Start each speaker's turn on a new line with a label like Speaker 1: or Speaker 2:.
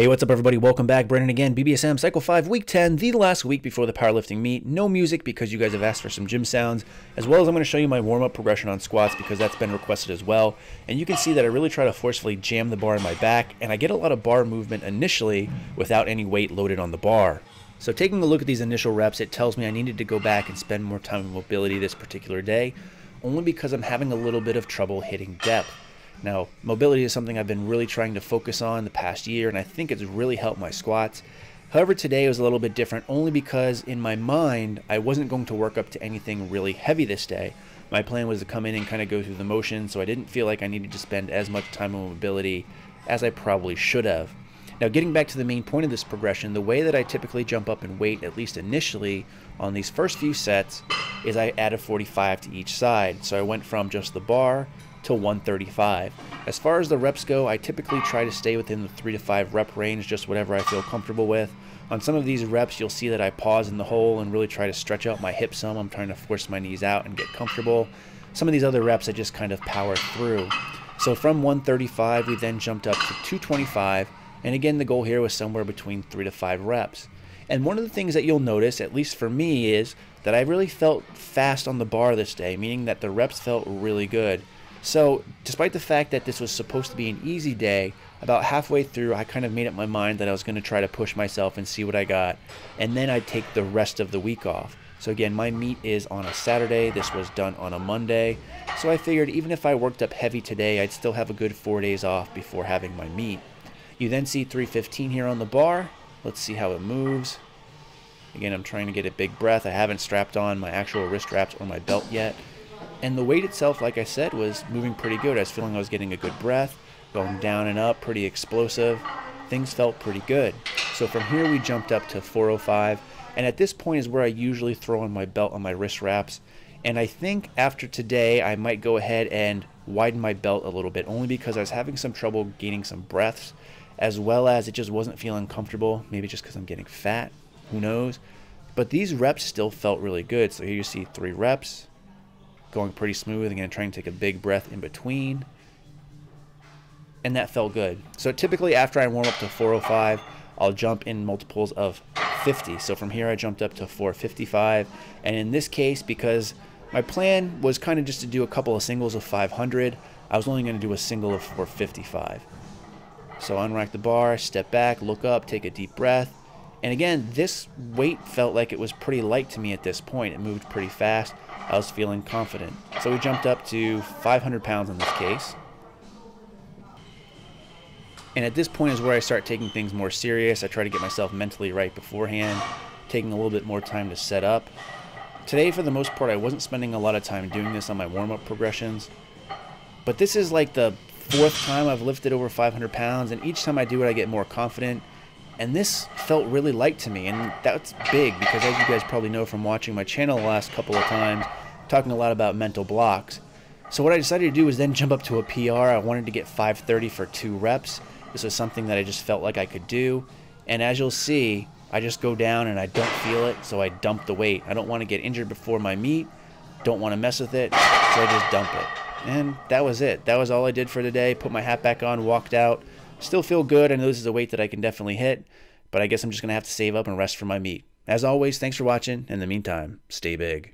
Speaker 1: Hey, what's up, everybody? Welcome back. Brennan again, BBSM Cycle 5, Week 10, the last week before the powerlifting meet. No music because you guys have asked for some gym sounds, as well as I'm going to show you my warm-up progression on squats because that's been requested as well. And you can see that I really try to forcefully jam the bar in my back, and I get a lot of bar movement initially without any weight loaded on the bar. So taking a look at these initial reps, it tells me I needed to go back and spend more time in mobility this particular day, only because I'm having a little bit of trouble hitting depth. Now, mobility is something I've been really trying to focus on the past year, and I think it's really helped my squats. However, today was a little bit different, only because in my mind, I wasn't going to work up to anything really heavy this day. My plan was to come in and kind of go through the motions, so I didn't feel like I needed to spend as much time on mobility as I probably should have. Now, getting back to the main point of this progression, the way that I typically jump up in weight, at least initially, on these first few sets, is I added 45 to each side. So I went from just the bar to 135. As far as the reps go, I typically try to stay within the 3 to 5 rep range, just whatever I feel comfortable with. On some of these reps, you'll see that I pause in the hole and really try to stretch out my hips some. I'm trying to force my knees out and get comfortable. Some of these other reps, I just kind of power through. So from 135, we then jumped up to 225. And again, the goal here was somewhere between 3 to 5 reps. And one of the things that you'll notice, at least for me, is that I really felt fast on the bar this day, meaning that the reps felt really good. So despite the fact that this was supposed to be an easy day, about halfway through I kind of made up my mind that I was going to try to push myself and see what I got, and then I'd take the rest of the week off. So again, my meet is on a Saturday, this was done on a Monday, so I figured even if I worked up heavy today, I'd still have a good 4 days off before having my meet. You then see 315 here on the bar. Let's see how it moves. Again, I'm trying to get a big breath. I haven't strapped on my actual wrist straps or my belt yet. And the weight itself, like I said, was moving pretty good. I was feeling I was getting a good breath, going down and up, pretty explosive. Things felt pretty good. So from here we jumped up to 405. And at this point is where I usually throw on my belt on my wrist wraps. And I think after today, I might go ahead and widen my belt a little bit, only because I was having some trouble gaining some breaths, as well as it just wasn't feeling comfortable. Maybe just because I'm getting fat, who knows. But these reps still felt really good. So here you see 3 reps. Going pretty smooth. Again, trying to take a big breath in between. And that felt good. So typically after I warm up to 405, I'll jump in multiples of 50. So from here I jumped up to 455. And in this case, because my plan was kind of just to do a couple of singles of 500, I was only going to do a single of 455. So unrack the bar, step back, look up, take a deep breath. And again, this weight felt like it was pretty light to me at this point. It moved pretty fast. I was feeling confident. So we jumped up to 500 pounds in this case. And at this point is where I start taking things more serious. I try to get myself mentally right beforehand, taking a little bit more time to set up. Today, for the most part, I wasn't spending a lot of time doing this on my warm-up progressions. But this is like the 4th time I've lifted over 500 pounds, and each time I do it, I get more confident. And this felt really light to me, and that's big because, as you guys probably know from watching my channel the last couple of times, talking a lot about mental blocks. So what I decided to do was then jump up to a PR. I wanted to get 530 for 2 reps. This was something that I just felt like I could do. And as you'll see, I just go down and I don't feel it, so I dump the weight. I don't want to get injured before my meet, don't want to mess with it, so I just dump it. And that was it. That was all I did for today. Put my hat back on, walked out. Still feel good. I know this is a weight that I can definitely hit, but I guess I'm just going to have to save up and rest for my meet. As always, thanks for watching. In the meantime, stay big.